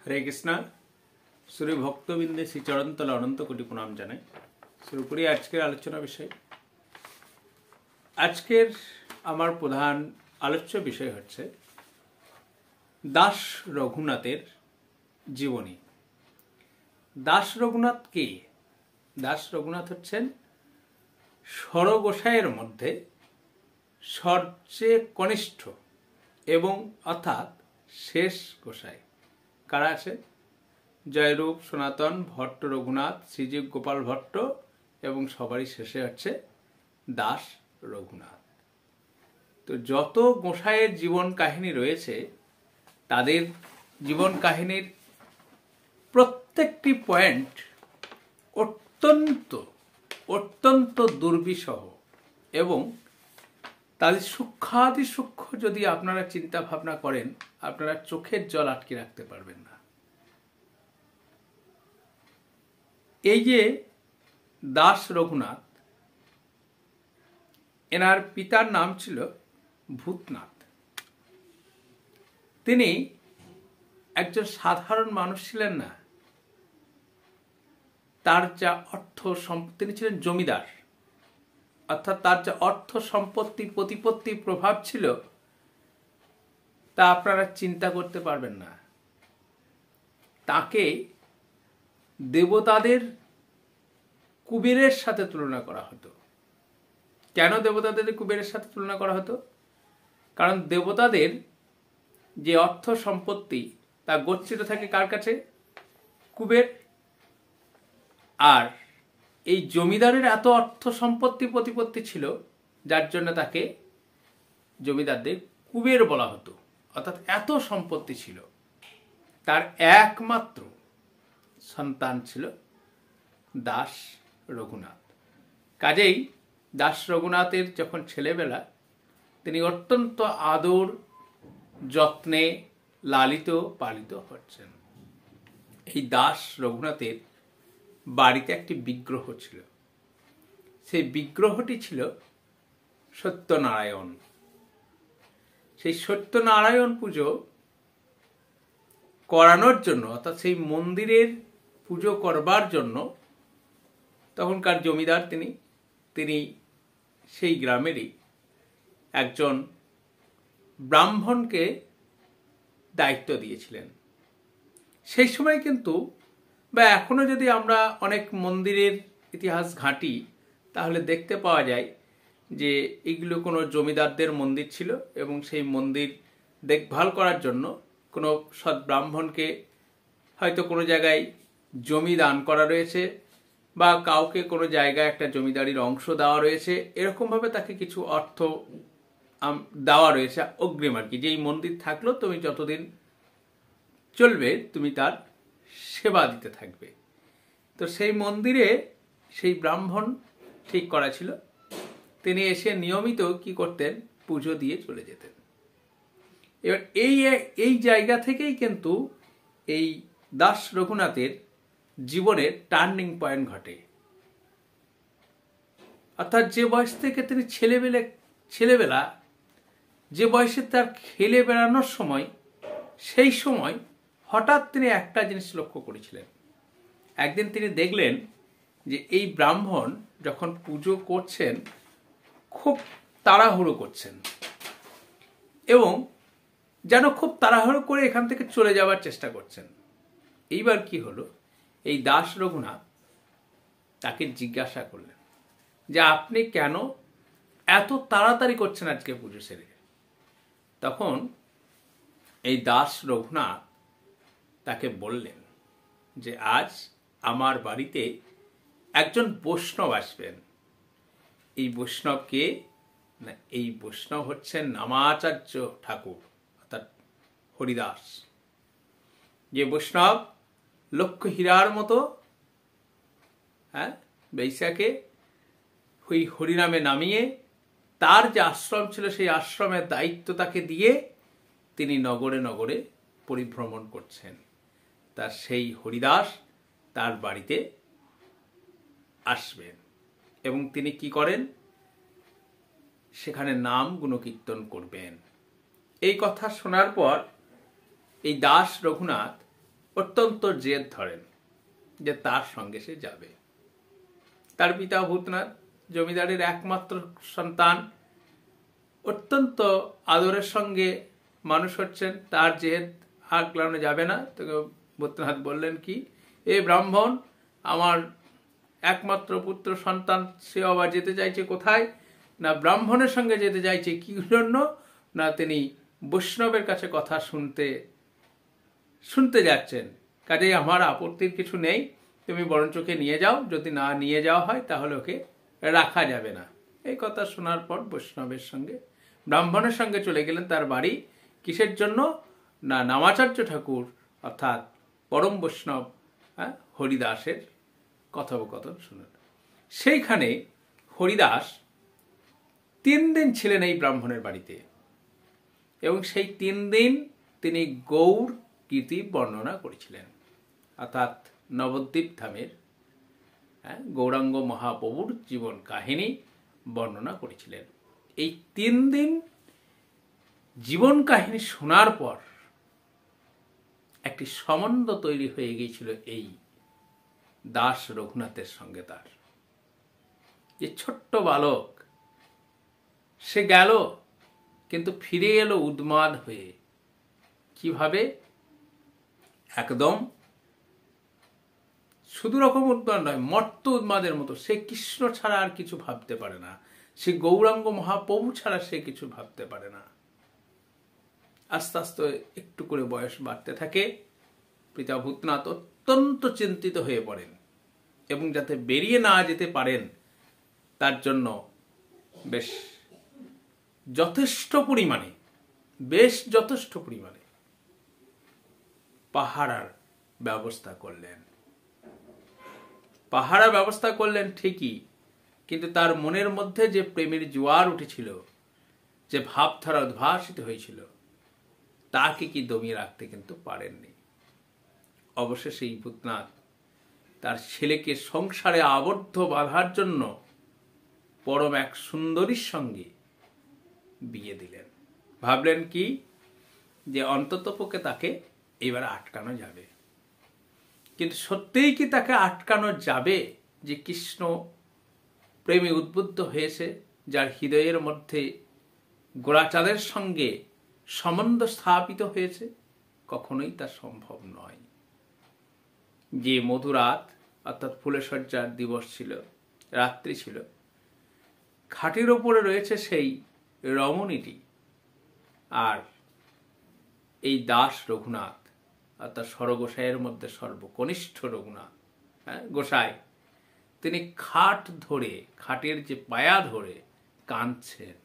হরে কৃষ্ণ। শ্রী ভক্তবৃন্দে শ্রী চরণতলে অনন্ত কোটি প্রণাম জানাই। শুরু করি আজকের আলোচনা বিষয়। আজকের আমার প্রধান আলোচ্য বিষয় হচ্ছে দাস রঘুনাথের জীবনী। দাস রঘুনাথ কে? দাস রঘুনাথ হচ্ছেন ষড়গোসাইয়ের মধ্যে সবচেয়ে কনিষ্ঠ এবং অর্থাৎ শেষ গোসাই। কারা আছে? জয়রূপ, সনাতন, ভট্ট রঘুনাথ, শ্রীজীব গোপাল ভট্ট এবং সবারই শেষে হচ্ছে দাস রঘুনাথ। তো যত গোসাইয়ের জীবন কাহিনী রয়েছে তাদের জীবন কাহিনীর প্রত্যেকটি পয়েন্ট অত্যন্ত দুর্বিষহ এবং তাদের সূক্ষ্মাতি সূক্ষ্ম যদি আপনারা চিন্তা ভাবনা করেন আপনারা চোখের জল আটকে রাখতে পারবেন না। এই যে দাস রঘুনাথ, এনার পিতার নাম ছিল ভূতনাথ। তিনি একজন সাধারণ মানুষ ছিলেন না। তার যা অর্থ তিনি ছিলেন জমিদার, অর্থাৎ তার যা অর্থ সম্পত্তি প্রতিপত্তি প্রভাব ছিল তা আপনারা চিন্তা করতে পারবেন না। তাকে দেবতাদের কুবেরের সাথে তুলনা করা হতো। কেন দেবতাদের কুবেরের সাথে তুলনা করা হতো? কারণ দেবতাদের যে অর্থ সম্পত্তি তা গচ্ছিত থাকে কার কাছে? কুবের। আর এই জমিদারের এত অর্থ সম্পত্তি প্রতিপত্তি ছিল যার জন্য তাকে জমিদারদের কুবের বলা হতো, অর্থাৎ এত সম্পত্তি ছিল। তার একমাত্র সন্তান ছিল দাস রঘুনাথ। কাজেই দাস রঘুনাথের যখন ছেলেবেলা তিনি অত্যন্ত আদর যত্নে লালিত পালিত হচ্ছেন। এই দাস রঘুনাথের বাড়িতে একটি বিগ্রহ ছিল। সেই বিগ্রহটি ছিল সত্যনারায়ণ। সেই সত্যনারায়ণ পুজো করানোর জন্য, অর্থাৎ সেই মন্দিরের পুজো করবার জন্য তখনকার জমিদার তিনি সেই গ্রামেরই একজন ব্রাহ্মণকে দায়িত্ব দিয়েছিলেন। সেই সময় কিন্তু বা এখনো যদি আমরা অনেক মন্দিরের ইতিহাস ঘাঁটি তাহলে দেখতে পাওয়া যায় যে এগুলো কোনো জমিদারদের মন্দির ছিল এবং সেই মন্দির দেখভাল করার জন্য কোনো সৎ ব্রাহ্মণকে হয়তো কোনো জায়গায় জমি দান করা রয়েছে বা কাউকে কোনো জায়গায় একটা জমিদারির অংশ দেওয়া রয়েছে, এরকমভাবে তাকে কিছু অর্থ দেওয়া রয়েছে অগ্রিম আর কি, যে এই মন্দির থাকলো তুমি যতদিন চলবে তুমি তার সেবা দিতে থাকবে। তো সেই মন্দিরে সেই ব্রাহ্মণ ঠিক করা ছিল, তিনি এসে নিয়মিত কি করতেন? পুজো দিয়ে চলে যেতেন। এবার এই জায়গা থেকেই কিন্তু এই দাস রঘুনাথের জীবনের টার্নিং পয়েন্ট ঘটে। অর্থাৎ যে বয়স থেকে তিনি ছেলেবেলা যে বয়সে তার খেলে বেড়ানোর সময়, সেই সময় হঠাৎ তিনি একটা জিনিস লক্ষ্য করেছিলেন। একদিন তিনি দেখলেন যে এই ব্রাহ্মণ যখন পুজো করছেন খুব তাড়াহুড়ো করছেন এবং যেন খুব তাড়াহুড়ো করে এখান থেকে চলে যাওয়ার চেষ্টা করছেন। এইবার কি হলো? এই দাস রঘুনাথ তাকে জিজ্ঞাসা করলেন যে আপনি কেন এত তাড়াতাড়ি করছেন আজকে পুজো সেরে? তখন এই দাস রঘুনাথ তাকে বললেন যে আজ আমার বাড়িতে একজন বৈষ্ণব আসবেন। এই বৈষ্ণব কে? না, এই বৈষ্ণব হচ্ছেন নামাচার্য ঠাকুর, অর্থাৎ হরিদাস। যে বৈষ্ণব লক্ষ হীরার মতো বেশ্যাকে ওই হরিনামে নামিয়ে তার যে আশ্রম ছিল সেই আশ্রমের দায়িত্ব তাকে দিয়ে তিনি নগরে নগরে পরিভ্রমণ করছেন। তার সেই হরিদাস তার বাড়িতে আসবেন এবং তিনি কি করেন? সেখানে নাম গুণকীর্তন করবেন। এই কথা শোনার পর এই দাস রঘুনাথ অত্যন্ত জেদ ধরেন যে তার সঙ্গে সে যাবে। তার পিতা ভূতনাথ জমিদারের একমাত্র সন্তান, অত্যন্ত আদরের সঙ্গে মানুষ হচ্ছেন, তার জেদ আর গ্লানো যাবে না। তো ভূতনাথ বললেন কি, এ ব্রাহ্মণ, আমার একমাত্র পুত্র সন্তান, সে আবার যেতে চাইছে কোথায়? না ব্রাহ্মণের সঙ্গে যেতে চাইছে। কি জন্য? না তিনি বৈষ্ণবের কাছে কথা শুনতে যাচ্ছেন। কাজেই আমার আপত্তির কিছু নেই, তুমি বরঞ্চ ওকে নিয়ে যাও, যদি না নিয়ে যাওয়া হয় তাহলে ওকে রাখা যাবে না। এই কথা শোনার পর বৈষ্ণবের সঙ্গে ব্রাহ্মণের সঙ্গে চলে গেলেন তার বাড়ি। কিসের জন্য? না নামাচার্য ঠাকুর অর্থাৎ পরম বৈষ্ণব হরিদাসের কথোপকথন শুনেন। সেইখানে হরিদাস 3 দিন ছিলেন এই ব্রাহ্মণের বাড়িতে, এবং সেই 3 দিন তিনি গৌর কীর্তি বর্ণনা করেছিলেন, অর্থাৎ নবদ্বীপ ধামের গৌরাঙ্গ মহাপ্রভুর জীবন কাহিনী বর্ণনা করেছিলেন। এই 3 দিন জীবন কাহিনী শোনার পর একটি সম্বন্ধ তৈরি হয়ে গিয়েছিল এই দাস রঘুনাথের সঙ্গে। তার যে ছোট্ট বালক, সে গেল কিন্তু ফিরে এলো উন্মাদ হয়ে। কিভাবে? একদম শুধু রকম উন্মাদ নয়, মর্ত উন্মাদের মতো। সে কৃষ্ণ ছাড়া আর কিছু ভাবতে পারে না, সে গৌরাঙ্গ মহাপ্রভু ছাড়া সে কিছু ভাবতে পারে না। আস্তে আস্তে একটু করে বয়স বাড়তে থাকে। পিতা ভূতনাথ অত্যন্ত চিন্তিত হয়ে পড়েন, এবং যাতে বেরিয়ে না যেতে পারেন তার জন্য বেশ যথেষ্ট পরিমাণে পাহারার ব্যবস্থা করলেন। পাহারা ব্যবস্থা করলেন ঠিকই, কিন্তু তার মনের মধ্যে যে প্রেমের জোয়ার উঠেছিল, যে ভাবধারা উদ্ভাসিত হয়েছিল, তাকে কি দমিয়ে রাখতে কিন্তু পারেননি। অবশেষে এই ভূতনাথ তার ছেলেকে সংসারে আবদ্ধ বাঁধার জন্য পরম এক সুন্দরীর সঙ্গে বিয়ে দিলেন। ভাবলেন কি, যে অন্ততপক্ষে তাকে এবার আটকানো যাবে। কিন্তু সত্যিই কি তাকে আটকানো যাবে? যে কৃষ্ণ প্রেমে উদ্বুদ্ধ হয়েছে, যার হৃদয়ের মধ্যে গোরাচাঁদের সঙ্গে সম্বন্ধ স্থাপিত হয়েছে, কখনোই তা সম্ভব নয়। যে মধুরাত অর্থাৎ ফুলেসজ্জার দিবস ছিল, রাত্রি ছিল, খাটের ওপরে রয়েছে সেই রমণীটি, আর এই দাস রঘুনাথ অর্থাৎ সরগোসাইয়ের মধ্যে সর্বকনিষ্ঠ রঘুনাথ গোসাই, তিনি খাটের যে পায়া ধরে কাঁদছেন।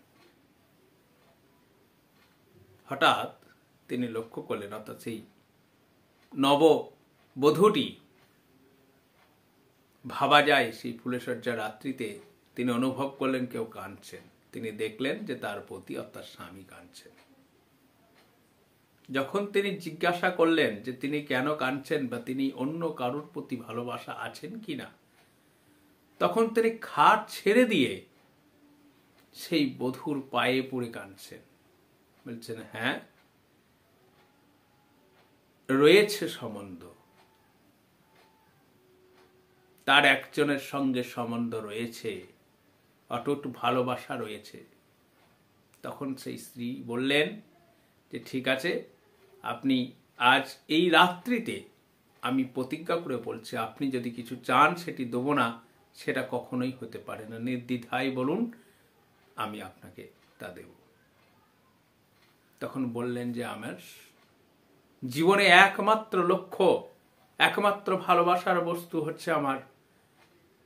হঠাৎ তিনি লক্ষ্য করলেন, অর্থাৎ সেই নববধূটি, ভাবা যায় সেই ফুলেসজ্জা রাত্রিতে তিনি অনুভব করলেন কেউ কাঁদছেন। তিনি দেখলেন যে তার প্রতি অর্থাৎ স্বামী কাঁদছেন। যখন তিনি জিজ্ঞাসা করলেন যে তিনি কেন কাঁদছেন, বা তিনি অন্য কারোর প্রতি ভালোবাসা আছেন কিনা, তখন তিনি খাট ছেড়ে দিয়ে সেই বধূর পায়ে পড়ে কাঁদছেন। বলছেন, হ্যাঁ, রয়েছে সম্বন্ধ, তার একজনের সঙ্গে সম্বন্ধ রয়েছে, অটুট ভালোবাসা রয়েছে। তখন সেই স্ত্রী বললেন যে ঠিক আছে, আপনি আজ এই রাত্রিতে, আমি প্রতিজ্ঞা করে বলছি, আপনি যদি কিছু চান সেটি দেবো না, সেটা কখনোই হতে পারে না। নির্দ্বিধায় বলুন, আমি আপনাকে তা দেব। তখন বললেন যে আমার জীবনে একমাত্র লক্ষ্য, একমাত্র ভালোবাসার বস্তু হচ্ছে আমার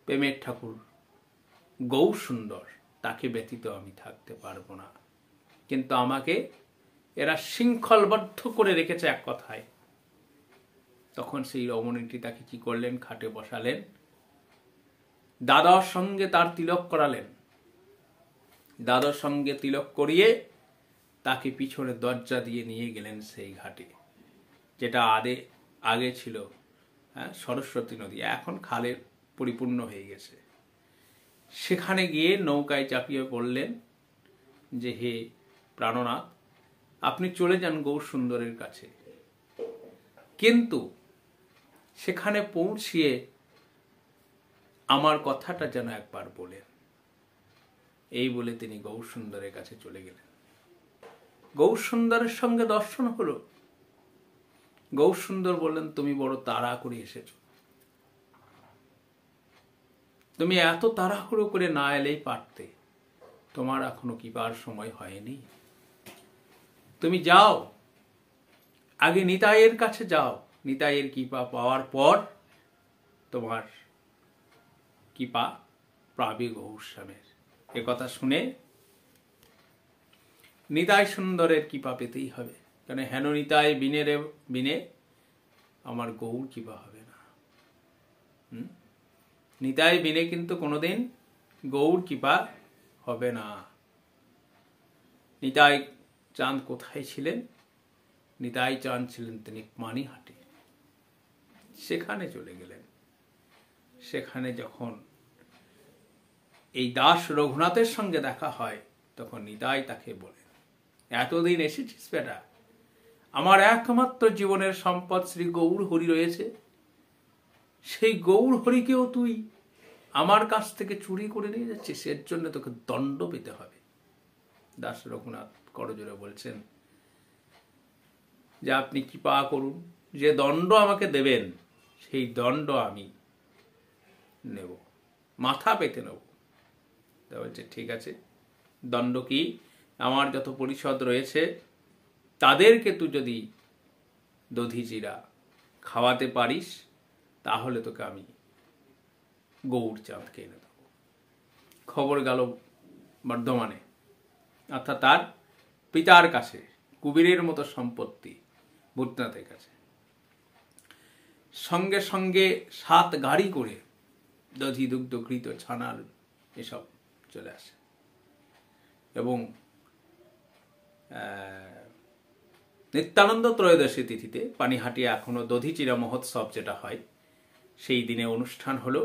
প্রেমের ঠাকুর গৌর সুন্দর, তাকে ব্যতীত আমি থাকতে পারবো না। কিন্তু আমাকে এরা শৃঙ্খলবদ্ধ করে রেখেছে এক কথায়। তখন সেই রমণীটি তাকে কি করলেন, খাটে বসালেন, দাদার সঙ্গে তার তিলক করালেন। দাদার সঙ্গে তিলক করিয়ে তাকে পিছনে দরজা দিয়ে নিয়ে গেলেন সেই ঘাটে, যেটা আগে ছিল সরস্বতী নদী, এখন খালে পরিপূর্ণ হয়ে গেছে। সেখানে গিয়ে নৌকায় চাপিয়ে পড়লেন যে হে প্রাণনাথ, আপনি চলে যান গৌর সুন্দরের কাছে, কিন্তু সেখানে পৌঁছিয়ে আমার কথাটা যেন একবার বলেন। এই বলে তিনি গৌরসুন্দরের কাছে চলে গেলেন। গৌরসুন্দরের সঙ্গে দর্শন হলো। গৌরসুন্দর বললেন, তুমি বড় তাড়া করে এসেছো, তুমি এত তাড়াহুড়ো করে না এলেই পারতে, তোমার এখনো কৃপার সময় হয়নি। তুমি যাও, আগে নিতাইয়ের কাছে যাও, নিতাইয়ের কৃপা পাওয়ার পর তোমার কৃপা পাবে গৌরশ্যামের। এ কথা শুনে নিতাই সুন্দরের কৃপা পেতেই হবে, কেন হেন নিতাই বিনে আমার গৌর কৃপা হবে না। নিতাই বিনে কিন্তু কোনোদিন গৌর কৃপা হবে না। নিতাই চাঁদ কোথায় ছিলেন? নিতাই চাঁদ ছিলেন তিনি পানিহাটি। সেখানে চলে গেলেন। সেখানে যখন এই দাস রঘুনাথের সঙ্গে দেখা হয়, তখন নিতাই তাকে বলেন, এতদিন এসেছিস বেটা, আমার একমাত্র জীবনের সম্পদ শ্রী গৌর হরি রয়েছে, সেই গৌর হরিকেও তুই আমার কাছ থেকে চুরি করে নিয়ে যাচ্ছিস, এর জন্য তোকে দণ্ড পেতে হবে। দাস রঘুনাথ করজোড়ে বলছেন যে আপনি কৃপা করুন, যে দণ্ড আমাকে দেবেন সেই দণ্ড আমি নেব, মাথা পেতে নেব। তা বলছে ঠিক আছে, দণ্ড কি? আমার যত পরিষদ রয়েছে তাদেরকে তুই যদি দধি-চিড়া খাওয়াতে পারিস, তাহলে তোকে আমি গৌরচাঁদকে এনে দেব। খবর গেল বর্ধমানে, অর্থাৎ তার পিতার কাছে, কুবেরের মতো সম্পত্তি ভূতনাথের কাছে। সঙ্গে সঙ্গে 7 গাড়ি করে দধি, দুগ্ধ, ঘৃত, ছানার এসব চলে আসে। এবং নিত্যানন্দ ত্রয়োদশী তিথিতে পানিহাটি এখনো দধি-চিড়া মহোৎসব যেটা হয়, সেই দিনে অনুষ্ঠান হলো।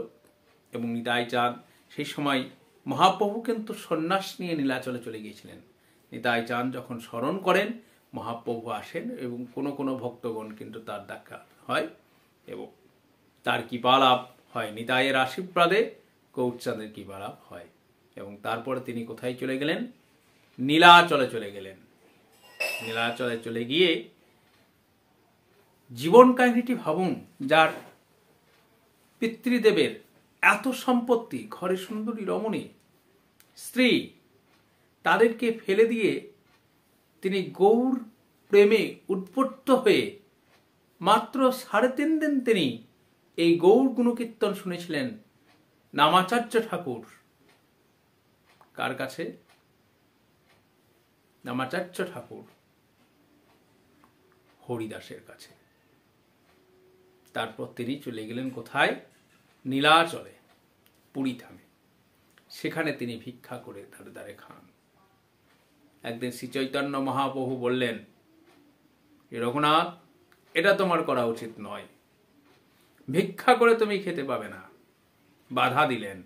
এবং নিতাই চাঁদ সেই সময়, মহাপ্রভু কিন্তু সন্ন্যাস নিয়ে নীলাচলে চলে গিয়েছিলেন। নিতাই চাঁদ যখন স্মরণ করেন, মহাপ্রভু আসেন এবং কোনো কোনো ভক্তগণ কিন্তু তার দেখা হয় এবং তার কৃপালাভ হয়। নিতাইয়ের আশীর্বাদে গৌরচাঁদের কৃপালাভ হয়। এবং তারপরে তিনি কোথায় চলে গেলেন? নীলাচলে চলে গেলেন। নীলাচলে চলে গিয়ে জীবন কাহিনীটি ভাবুন, যার পিতৃদেবের এত সম্পত্তি, ঘরে সুন্দরী রমণী স্ত্রী, তাদেরকে ফেলে দিয়ে তিনি গৌর প্রেমে উদ্বুদ্ধ হয়ে মাত্র 3.5 দিন তিনি এই গৌর গুণকীর্তন শুনেছিলেন নামাচার্য ঠাকুর। কার কাছে? নামাচার্য ঠাকুর হরিদাসের কাছে। তারপর তিনি চলে গেলেন কোথায়? নীলাচলে, পুরী ধামে। সেখানে তিনি ভিক্ষা করে ধারে ধারে খান। একদিন শ্রী চৈতন্য মহাপ্রভু বললেন, রঘুনাথ, এটা তোমার করা উচিত নয়, ভিক্ষা করে তুমি খেতে পাবে না, বাধা দিলেন।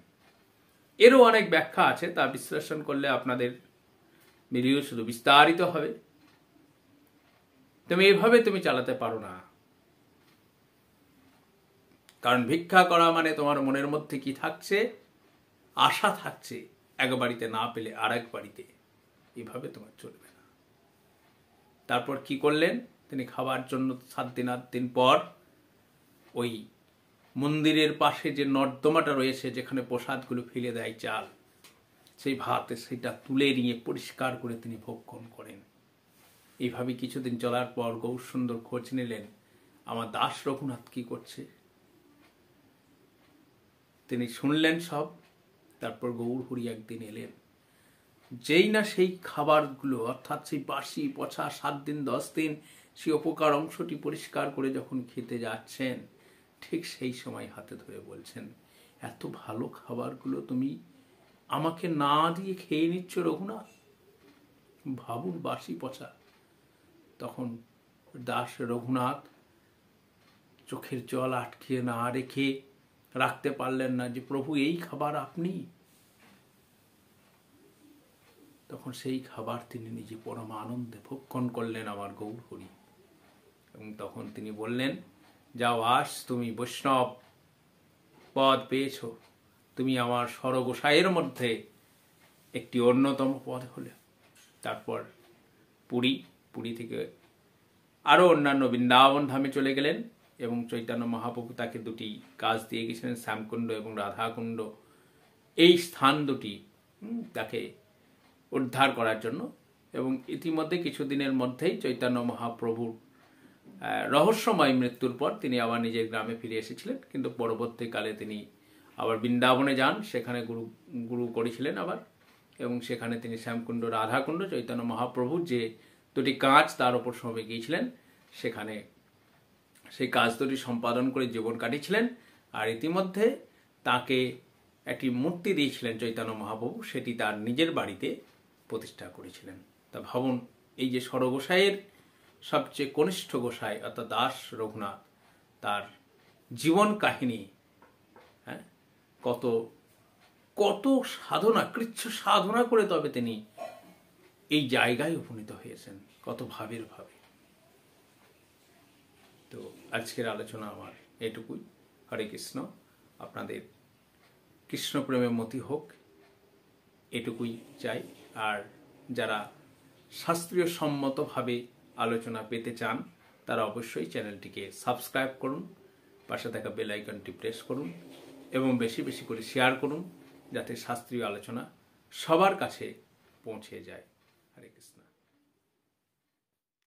এরও অনেক ব্যাখ্যা আছে, তা বিশ্লেষণ করলে আপনাদের ভিডিও শুধু বিস্তারিত হবে। তুমি এভাবে তুমি চালাতে পারো না, কারণ ভিক্ষা করা মানে তোমার মনের মধ্যে কি থাকছে? আশা থাকছে, এক বাড়িতে না পেলে আরেক বাড়িতে, এভাবে তোমার চলবে না। তারপর কি করলেন? তিনি খাবার জন্য 7 দিন 8 দিন পর ওই মন্দিরের পাশে যে নর্দমাটা রয়েছে, যেখানে প্রসাদগুলো ফেলে দেয় চাল, সেই ভাতে সেটা তুলে নিয়ে পরিষ্কার করে তিনি ভক্ষণ করেন। এইভাবে কিছুদিন চলার পর গৌরসুন্দর খোঁজ নিলেন, আমার দাস রঘুনাথ কি করছে। তিনি শুনলেন সব। তারপর গৌর হরি একদিন এলেন। যেই না সেই খাবারগুলো, অর্থাৎ সেই বাসি পচা 7 দিন 10 দিন সেই অপকার অংশটি পরিষ্কার করে যখন খেতে যাচ্ছেন, ঠিক সেই সময় হাতে ধরে বলছেন, এত ভালো খাবারগুলো তুমি আমাকে না দিয়ে খেয়ে নিচ্ছ রঘুনাথ। ভাবুন, বাসি পচা। তখন দাস রঘুনাথ চোখের জল আটকে না রেখে রাখতে পারলেন না যে প্রভু, এই খাবার আপনি। তখন সেই খাবার তিনি নিজে পরম আনন্দে ভক্ষণ করলেন আমার গৌর হরি। এবং তখন তিনি বললেন যাও আস, তুমি বৈষ্ণব পদ পেয়েছ, তুমি আমার স্বরগোসাইয়ের মধ্যে একটি অন্যতম পদ হলে। তারপর পুরী থেকে আরও অন্যান্য বৃন্দাবন ধামে চলে গেলেন এবং চৈতন্য মহাপ্রভু তাকে দুটি কাজ দিয়ে গেছিলেন, শ্যামকুণ্ড এবং রাধাকুণ্ড, এই স্থান দুটি তাকে উদ্ধার করার জন্য। এবং ইতিমধ্যে কিছুদিনের মধ্যেই চৈতন্য মহাপ্রভুর রহস্যময় মৃত্যুর পর তিনি আবার নিজের গ্রামে ফিরে এসেছিলেন, কিন্তু পরবর্তীকালে তিনি আবার বৃন্দাবনে যান, সেখানে গুরু করেছিলেন আবার, এবং সেখানে তিনি শ্যামকুণ্ড রাধাকুণ্ড চৈতন্য মহাপ্রভুর যে দুটি কাজ তার ওপর সময় গিয়েছিলেন, সেখানে সেই কাজ দুটি সম্পাদন করে জীবন কাটিয়েছিলেন। আর ইতিমধ্যে তাকে একটি মূর্তি দিয়েছিলেন চৈতন্য মহাপ্রভু, সেটি তার নিজের বাড়িতে প্রতিষ্ঠা করেছিলেন। তা ভাবুন, এই যে স্বরগোসাইয়ের সবচেয়ে কনিষ্ঠ গোসাই অর্থাৎ দাস রঘুনাথ, তার জীবন কাহিনী, হ্যাঁ, কত কত সাধনা, কৃচ্ছ সাধনা করে তবে তিনি এই জায়গায় উপনীত হয়েছেন, কত ভাবের ভাবে। তো আজকের আলোচনা আমার এটুকুই। হরে কৃষ্ণ, আপনাদের কৃষ্ণ প্রেমে মতি হোক, এটুকুই চাই। আর যারা শাস্ত্রীয় সম্মতভাবে আলোচনা পেতে চান তারা অবশ্যই চ্যানেলটিকে সাবস্ক্রাইব করুন, পাশে থাকা বেল আইকনটি প্রেস করুন এবং বেশি বেশি করে শেয়ার করুন, যাতে শাস্ত্রীয় আলোচনা সবার কাছে পৌঁছে যায়। হরে কৃষ্ণ।